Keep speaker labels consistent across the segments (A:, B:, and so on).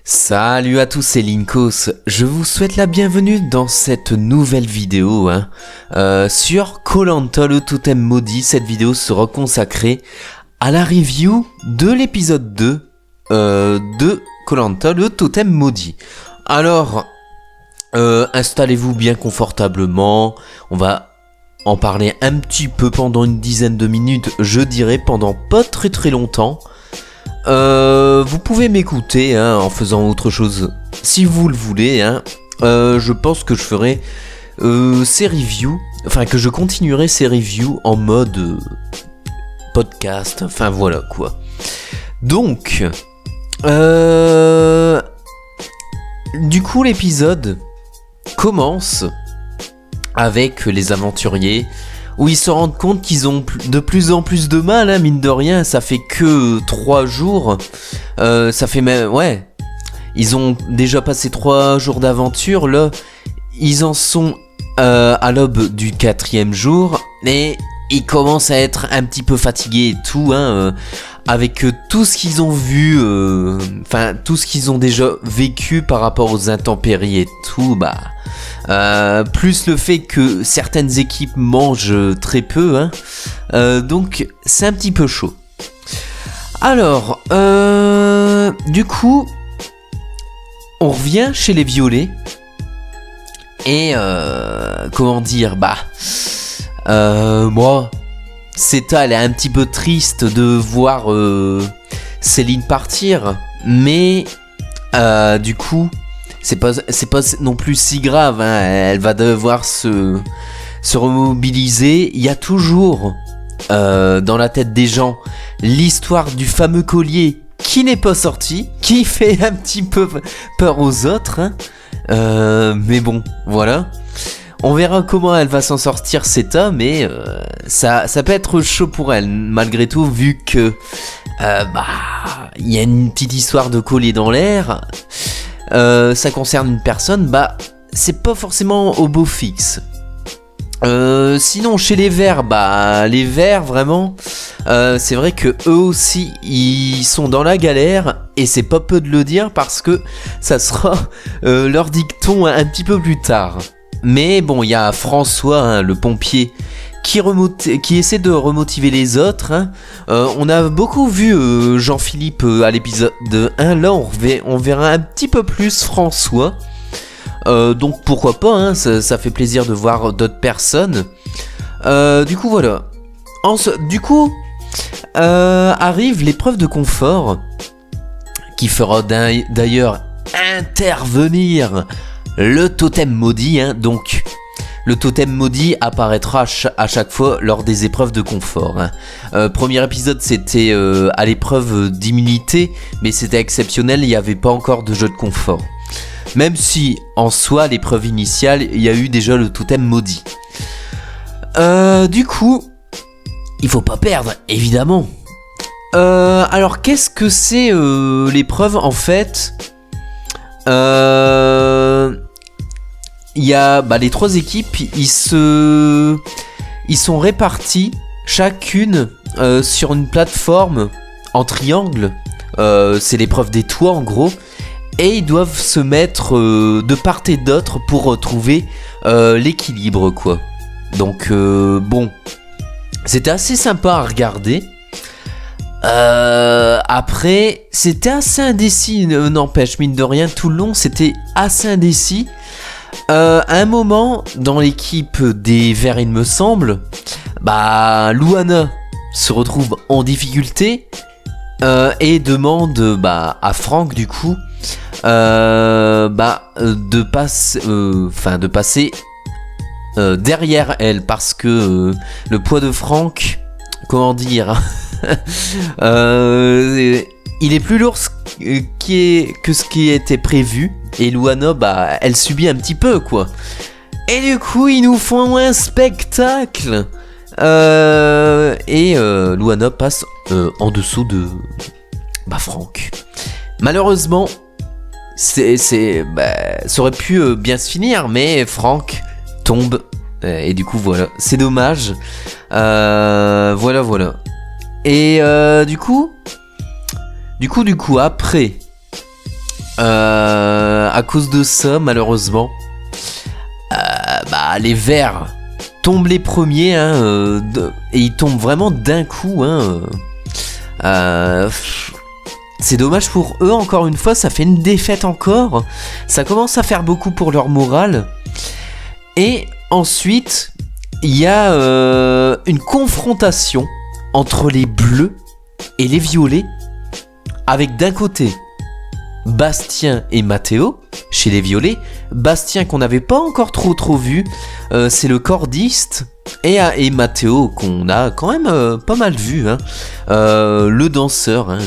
A: Salut à tous, c'est Linkos. Je vous souhaite la bienvenue dans cette nouvelle vidéo sur Koh-Lanta le totem maudit. Cette vidéo sera consacrée à la review de l'épisode 2 de Koh-Lanta le totem maudit. Alors, installez-vous bien confortablement. On va en parler un petit peu pendant une dizaine de minutes, je dirais pendant pas très longtemps. Vous pouvez m'écouter en faisant autre chose si vous le voulez. Je pense que je ferai ces reviews, que je continuerai ces reviews en mode podcast. Enfin voilà quoi. Donc, du coup l'épisode commence avec les aventuriers, où ils se rendent compte qu'ils ont de plus en plus de mal, mine de rien, ça fait que 3 jours, ça fait même, ils ont déjà passé 3 jours d'aventure, là, ils en sont à l'aube du 4e jour, et ils commencent à être un petit peu fatigués et tout, avec tout ce qu'ils ont vu, tout ce qu'ils ont déjà vécu par rapport aux intempéries et tout, plus le fait que certaines équipes mangent très peu, donc c'est un petit peu chaud. Alors, du coup, on revient chez les violets, et moi, Seta, elle est un petit peu triste de voir Céline partir, mais du coup, c'est pas non plus si grave, elle va devoir se remobiliser. Il y a toujours dans la tête des gens l'histoire du fameux collier qui n'est pas sorti, qui fait un petit peu peur aux autres, mais bon, voilà. On verra comment elle va s'en sortir, Seta, mais ça peut être chaud pour elle, malgré tout, vu que il y a une petite histoire de collier dans l'air. Ça concerne une personne, c'est pas forcément au beau fixe. Sinon, chez les vers, les vers, vraiment, c'est vrai que eux aussi, ils sont dans la galère, et c'est pas peu de le dire, parce que ça sera leur dicton un petit peu plus tard. Mais bon, il y a François, le pompier, qui essaie de remotiver les autres. On a beaucoup vu Jean-Philippe à l'épisode 1. Là, on verra un petit peu plus François. Donc pourquoi pas, ça fait plaisir de voir d'autres personnes. Du coup, voilà. Du coup, arrive l'épreuve de confort, qui fera d'ailleurs intervenir le totem maudit, donc le totem maudit apparaîtra à chaque fois lors des épreuves de confort. Premier épisode, c'était à l'épreuve d'immunité, mais c'était exceptionnel, il n'y avait pas encore de jeu de confort. Même si, en soi, l'épreuve initiale, il y a eu déjà le totem maudit. Du coup, il faut pas perdre, évidemment. Alors, qu'est-ce que c'est l'épreuve, en fait ? Il y a les 3 équipes, ils sont répartis chacune sur une plateforme en triangle. C'est l'épreuve des toits en gros, et ils doivent se mettre de part et d'autre pour trouver l'équilibre quoi. Donc bon, c'était assez sympa à regarder. Après, c'était assez indécis, n'empêche, mine de rien, tout le long c'était assez indécis. À un moment, dans l'équipe des Verts, il me semble, Luana se retrouve en difficulté et demande à Franck, du coup, de passer derrière elle, parce que le poids de Franck, il est plus lourd que ce qui était prévu, et Luana, elle subit un petit peu quoi. Et du coup, ils nous font un spectacle, et Luana passe en dessous de Franck. Malheureusement, ça aurait pu bien se finir, mais Franck tombe, et du coup voilà, c'est dommage. Voilà. Et du coup, après, à cause de ça, malheureusement, les Verts tombent les premiers, hein, et ils tombent vraiment d'un coup. Hein, c'est dommage pour eux, encore une fois, ça fait une défaite encore. Ça commence à faire beaucoup pour leur morale. Et ensuite, il y a une confrontation entre les bleus et les violets, avec d'un côté Bastien et Matteo chez les violets. Bastien qu'on n'avait pas encore trop vu, c'est le cordiste, et Matteo qu'on a quand même pas mal vu, hein, le danseur, hein,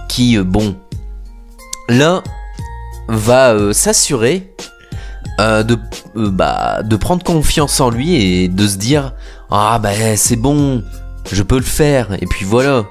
A: qui là va s'assurer de prendre confiance en lui et de se dire c'est bon, je peux le faire, et puis voilà.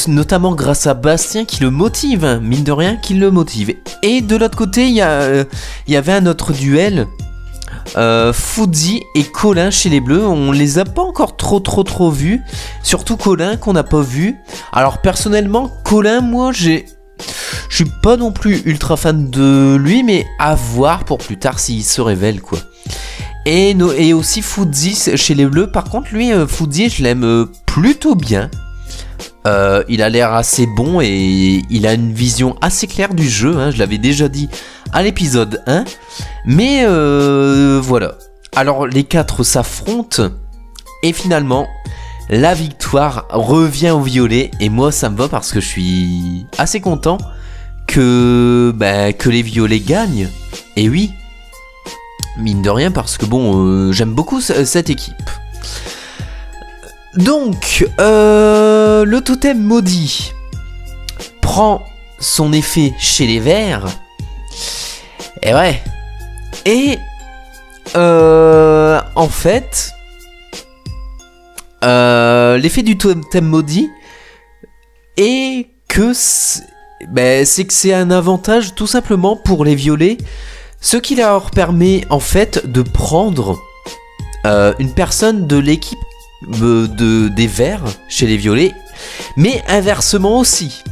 A: Notamment grâce à Bastien qui le motive, hein, mine de rien, qui le motive. Et de l'autre côté, il y avait un autre duel, Fuzzy et Colin chez les Bleus. On les a pas encore trop vus, surtout Colin qu'on n'a pas vu. Alors personnellement, Colin, moi je suis pas non plus ultra fan de lui, mais à voir pour plus tard s'il se révèle, quoi. Et aussi Fuzzy chez les Bleus. Par contre, lui, Fuzzy, je l'aime plutôt bien. Il a l'air assez bon et il a une vision assez claire du jeu, hein, je l'avais déjà dit à l'épisode 1. Mais voilà. Alors les 4 s'affrontent et finalement la victoire revient au violet. Et moi ça me va parce que je suis assez content que les violets gagnent. Et oui, mine de rien, parce que j'aime beaucoup cette équipe. Donc, le totem maudit prend son effet chez les Verts. Et ouais. Et en fait, l'effet du totem maudit est que c'est que c'est un avantage tout simplement pour les violets, ce qui leur permet en fait de prendre une personne de l'équipe des Verts chez les violets, mais inversement aussi.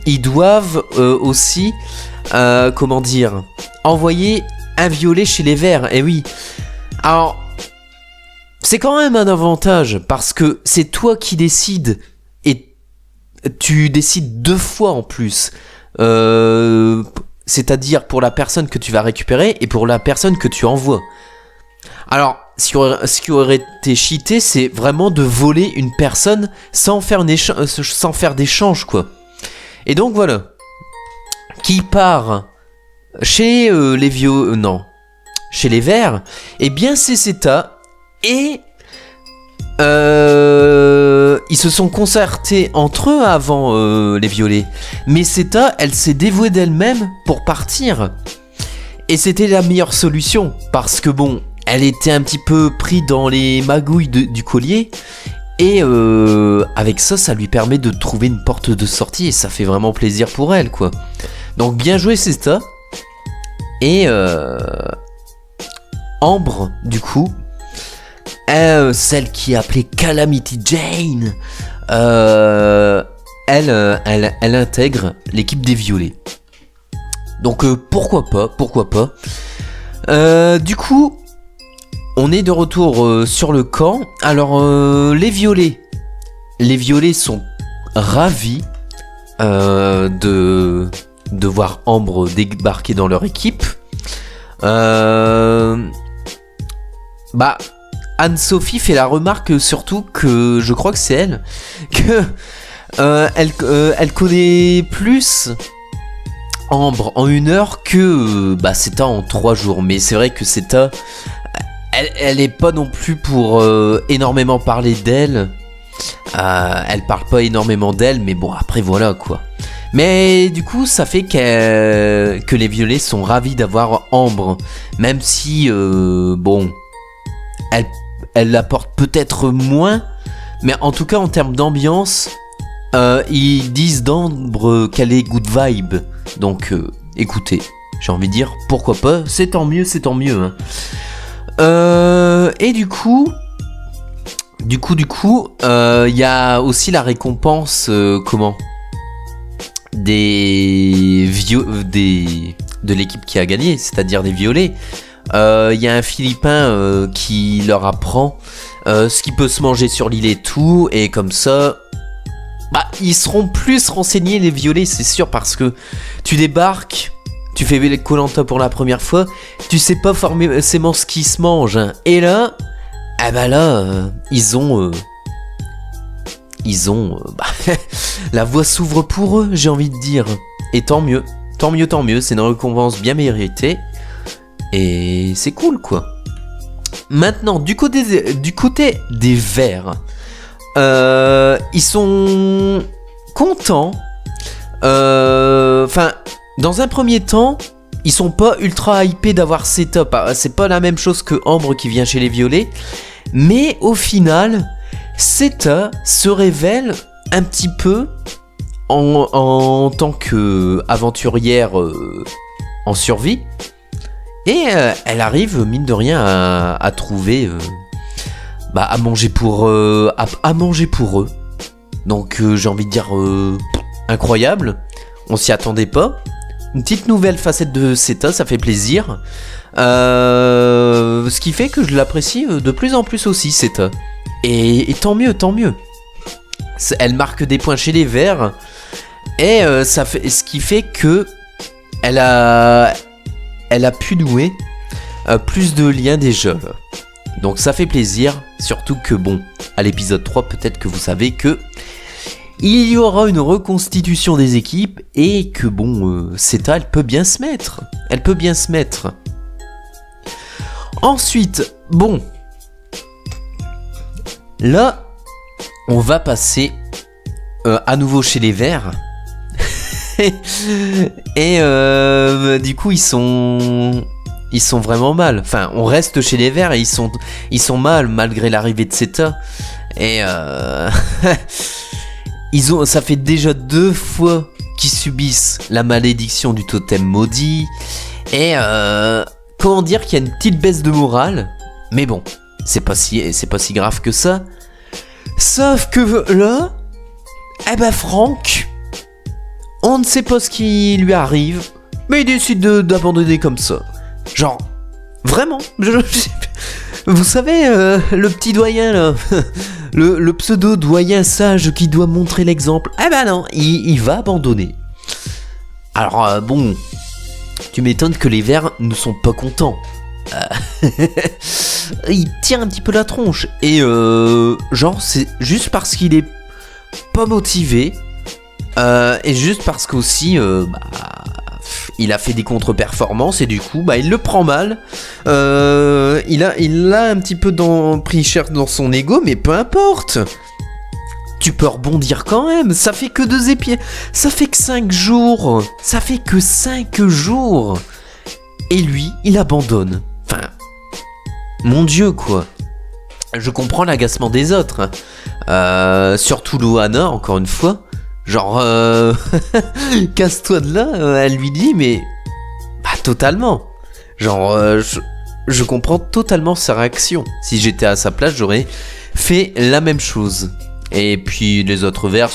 A: Ils doivent aussi envoyer un violet chez les Verts. Et oui, alors c'est quand même un avantage parce que c'est toi qui décides, et tu décides 2 fois en plus, c'est-à-dire pour la personne que tu vas récupérer et pour la personne que tu envoies. Alors, ce qui aurait été cheaté, c'est vraiment de voler une personne sans faire d'échange, quoi. Et donc voilà, qui part chez chez les Verts, eh bien c'est Zeta, et ils se sont concertés entre eux avant les violets, mais Zeta, elle s'est dévouée d'elle-même pour partir, et c'était la meilleure solution, parce que elle était un petit peu prise dans les magouilles du collier. Et avec ça lui permet de trouver une porte de sortie. Et ça fait vraiment plaisir pour elle, quoi. Donc bien joué, Zeta. Et Ambre, du coup, celle qui est appelée Calamity Jane, elle intègre l'équipe des violets. Donc pourquoi pas. Du coup, on est de retour sur le camp. Alors les violets sont ravis de voir Ambre débarquer dans leur équipe. Anne-Sophie fait la remarque surtout que je crois que c'est elle que elle connaît plus Ambre en 1 heure que Zeta en 3 jours. Mais c'est vrai que Zeta, elle est pas non plus pour énormément parler d'elle. Elle parle pas énormément d'elle, mais après voilà, quoi. Mais du coup, ça fait que les violets sont ravis d'avoir Ambre, même si elle l'apporte peut-être moins, mais en tout cas en termes d'ambiance, ils disent d'Ambre qu'elle est good vibe. Donc écoutez, j'ai envie de dire pourquoi pas, c'est tant mieux, hein. Et du coup, il y a aussi la récompense, de l'équipe qui a gagné, c'est-à-dire des violets. Il y a un Philippin qui leur apprend ce qui peut se manger sur l'île et tout, et comme ça, ils seront plus renseignés les violets, c'est sûr, parce que tu débarques, tu fais Koh-Lanta pour la première fois, tu sais pas forcément ce qui se mange, hein. Et là, ils ont la voie s'ouvre pour eux, j'ai envie de dire. Et tant mieux, c'est une récompense bien méritée. Et c'est cool, quoi. Maintenant, du côté des verts, ils sont contents. Dans un premier temps, ils sont pas ultra hypés d'avoir Seta. C'est pas la même chose que Ambre qui vient chez les violets. Mais au final, Seta se révèle un petit peu en tant qu'aventurière en survie. Et elle arrive, mine de rien, à trouver à manger pour eux. Donc j'ai envie de dire incroyable. On s'y attendait pas. Une petite nouvelle facette de Seta, ça fait plaisir. Ce qui fait que je l'apprécie de plus en plus aussi, Seta. Et tant mieux. Elle marque des points chez les verts. Et ce qui fait que elle a pu nouer plus de liens déjà. Donc ça fait plaisir. Surtout que à l'épisode 3, peut-être que vous savez que il y aura une reconstitution des équipes et que Seta, elle peut bien se mettre. Ensuite, là, on va passer à nouveau chez les verts. Et du coup, ils sont vraiment mal. Enfin, on reste chez les verts et ils sont mal malgré l'arrivée de Seta. Et ça fait déjà 2 fois qu'ils subissent la malédiction du totem maudit. Et comment dire qu'il y a une petite baisse de morale. Mais c'est pas si grave que ça. Sauf que là, Franck, on ne sait pas ce qui lui arrive, mais il décide d'abandonner comme ça. Genre, vraiment. Vous savez, le petit doyen là, le pseudo doyen sage qui doit montrer l'exemple. Non, il va abandonner. Alors tu m'étonnes que les verts ne sont pas contents. Il tire un petit peu la tronche. Et c'est juste parce qu'il est pas motivé. Et juste parce qu'aussi il a fait des contre-performances et du coup il le prend mal. Il a un petit peu pris cher dans son ego, mais peu importe. Tu peux rebondir quand même. Ça fait que 2 épisodes. Ça fait que 5 jours. Et lui, il abandonne. Enfin, mon Dieu, quoi. Je comprends l'agacement des autres. Surtout Loana, encore une fois. Genre, casse-toi de là, elle lui dit, mais totalement. Genre, je comprends totalement sa réaction. Si j'étais à sa place, j'aurais fait la même chose. Et puis les autres verts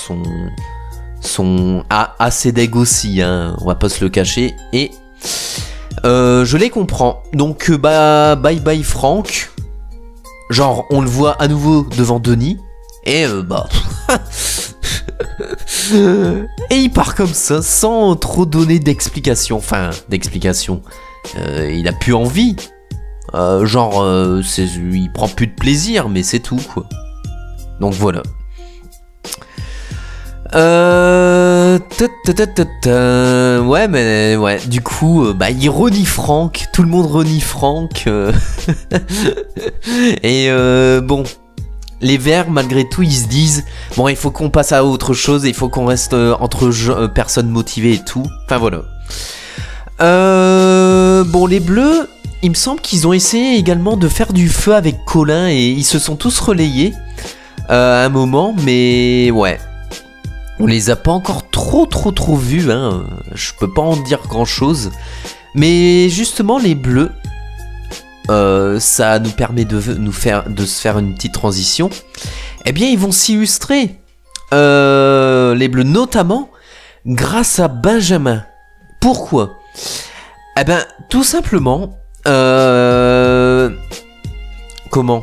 A: sont assez deg aussi, hein, on va pas se le cacher. Et je les comprends. Donc bye bye Franck. Genre, on le voit à nouveau devant Denis. Et et il part comme ça, sans trop donner d'explication. Enfin, d'explication. Il a plus envie. Il prend plus de plaisir, mais c'est tout, quoi. Donc voilà. Du coup, il renie Franck. Tout le monde renie Franck. Et les verts, malgré tout, ils se disent il faut qu'on passe à autre chose, il faut qu'on reste entre personnes motivées et tout. Enfin voilà. Les bleus, il me semble qu'ils ont essayé également de faire du feu avec Colin et ils se sont tous relayés à un moment, mais ouais. On les a pas encore trop vus, hein. Je peux pas en dire grand chose. Mais justement, les bleus, ça nous permet de se faire une petite transition. Eh bien, ils vont s'illustrer. Les bleus notamment grâce à Benjamin. Pourquoi? Eh ben, tout simplement, comment?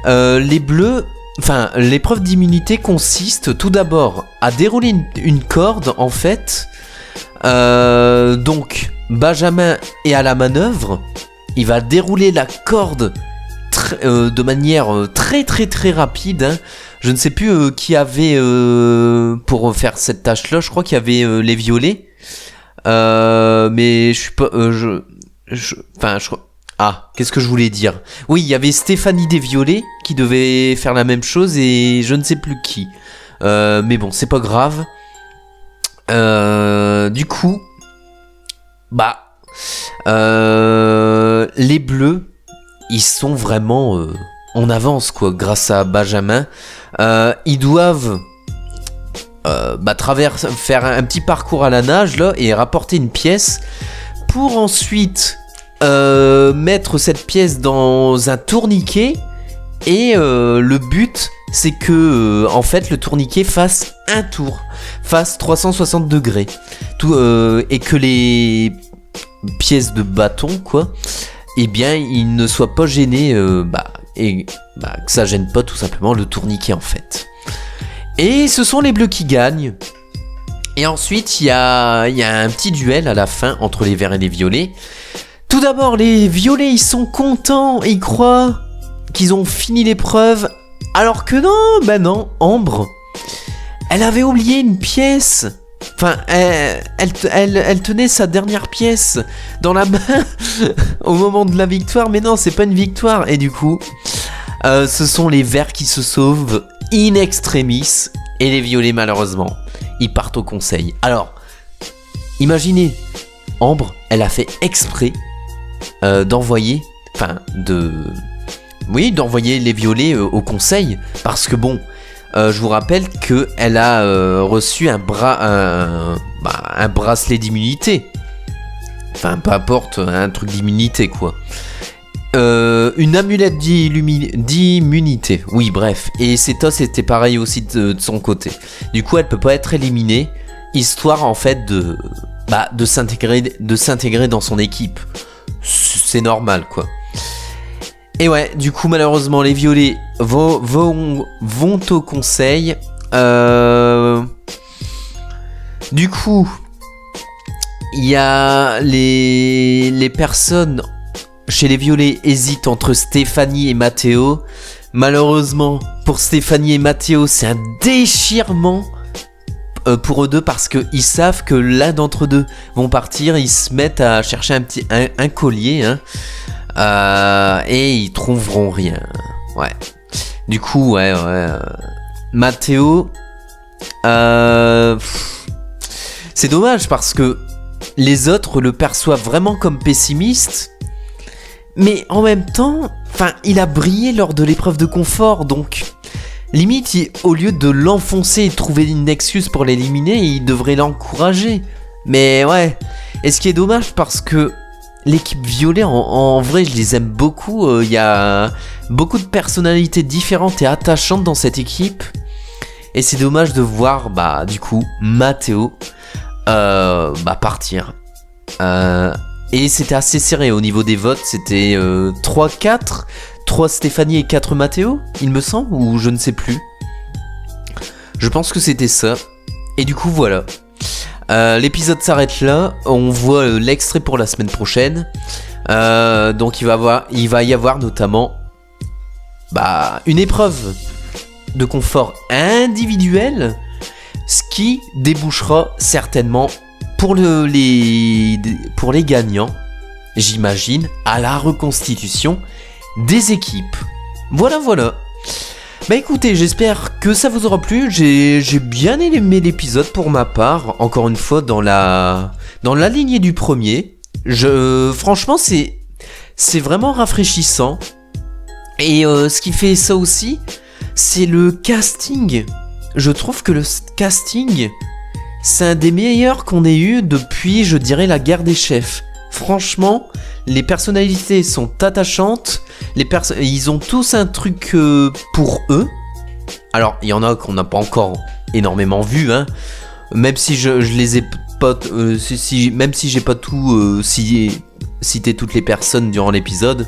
A: Les bleus, enfin, l'épreuve d'immunité consiste tout d'abord à dérouler une corde, en fait. Donc, Benjamin est à la manœuvre. Il va dérouler la corde de manière très très très rapide. Hein. Je ne sais plus qui avait pour faire cette tâche-là. Je crois qu'il y avait les violets. Mais je suis pas. Ah, qu'est-ce que je voulais dire? Oui, il y avait Stéphanie des violets qui devait faire la même chose et je ne sais plus qui. Mais bon, c'est pas grave. Du coup, les bleus, ils sont vraiment en avance, quoi, grâce à Benjamin. Ils doivent faire un petit parcours à la nage là et rapporter une pièce pour ensuite mettre cette pièce dans un tourniquet. Et le but, c'est que en fait le tourniquet fasse un tour, fasse 360 degrés, et que les pièces de bâton, quoi, eh bien, ils ne soient pas gênés, que ça gêne pas tout simplement le tourniquet en fait. Et ce sont les bleus qui gagnent. Et ensuite, il y a un petit duel à la fin entre les verts et les violets. Tout d'abord, les violets, ils sont contents, ils croient qu'ils ont fini l'épreuve, alors que non, Ambre, elle avait oublié une pièce. Enfin, elle tenait sa dernière pièce dans la main au moment de la victoire, mais non, c'est pas une victoire. Et du coup, ce sont les verts qui se sauvent in extremis, et les violets, malheureusement, ils partent au conseil. Alors, imaginez, Ambre, elle a fait exprès d'envoyer les violets au conseil, parce que bon, je vous rappelle qu'elle a reçu un bracelet d'immunité. Enfin, peu importe, un truc d'immunité, quoi. Une amulette d'immunité. Oui, bref. Et Setos était pareil aussi de son côté. Du coup, elle peut pas être éliminée, histoire en fait de s'intégrer dans son équipe. C'est normal, quoi. Et ouais, du coup, malheureusement, les violets vont au conseil. Du coup, il y a les personnes chez les violets hésitent entre Stéphanie et Mathéo. Malheureusement, pour Stéphanie et Mathéo, c'est un déchirement pour eux deux, parce qu'ils savent que l'un d'entre deux vont partir. Ils se mettent à chercher un collier, hein. Et ils trouveront rien. Ouais. Du coup, ouais. Mathéo, c'est dommage parce que les autres le perçoivent vraiment comme pessimiste, mais en même temps, il a brillé lors de l'épreuve de confort, donc limite, au lieu de l'enfoncer et de trouver une excuse pour l'éliminer, il devrait l'encourager. Mais ouais, et ce qui est dommage, parce que l'équipe violet, en vrai, je les aime beaucoup. Il y a beaucoup de personnalités différentes et attachantes dans cette équipe. Et c'est dommage de voir, du coup, Mathéo partir. Et c'était assez serré au niveau des votes. C'était 3-4, 3 Stéphanie et 4 Mathéo, il me semble, ou je ne sais plus. Je pense que c'était ça. Et du coup, voilà. L'épisode s'arrête là. On voit l'extrait pour la semaine prochaine. Donc il va y avoir notamment une épreuve de confort individuel, ce qui débouchera certainement pour les gagnants, j'imagine, à la reconstitution des équipes. Voilà. Écoutez, j'espère que ça vous aura plu. J'ai bien aimé l'épisode pour ma part. Encore une fois, dans la lignée du premier. Franchement, c'est vraiment rafraîchissant. Et ce qui fait ça aussi, c'est le casting. Je trouve que le casting, c'est un des meilleurs qu'on ait eu depuis, je dirais, la guerre des chefs. Franchement, les personnalités sont attachantes. Ils ont tous un truc pour eux. Alors, il y en a qu'on n'a pas encore énormément vu, hein. Même si je les ai pas, même si j'ai pas tout cité toutes les personnes durant l'épisode,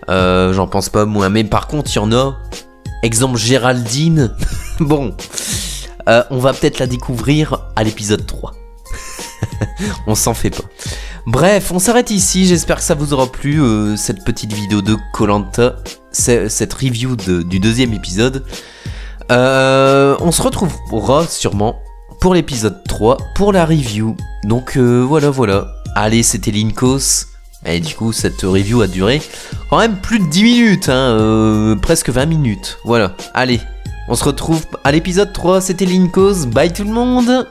A: j'en pense pas moins. Mais par contre, il y en a. Exemple Géraldine. Bon, on va peut-être la découvrir à l'épisode 3. On s'en fait pas. Bref, on s'arrête ici. J'espère que ça vous aura plu, cette petite vidéo de Koh-Lanta, cette review du 2e épisode. On se retrouvera sûrement pour l'épisode 3, pour la review. Donc voilà. Allez, c'était Linkos. Et du coup, cette review a duré quand même plus de 10 minutes, presque 20 minutes. Voilà, allez, on se retrouve à l'épisode 3, c'était Linkos. Bye tout le monde.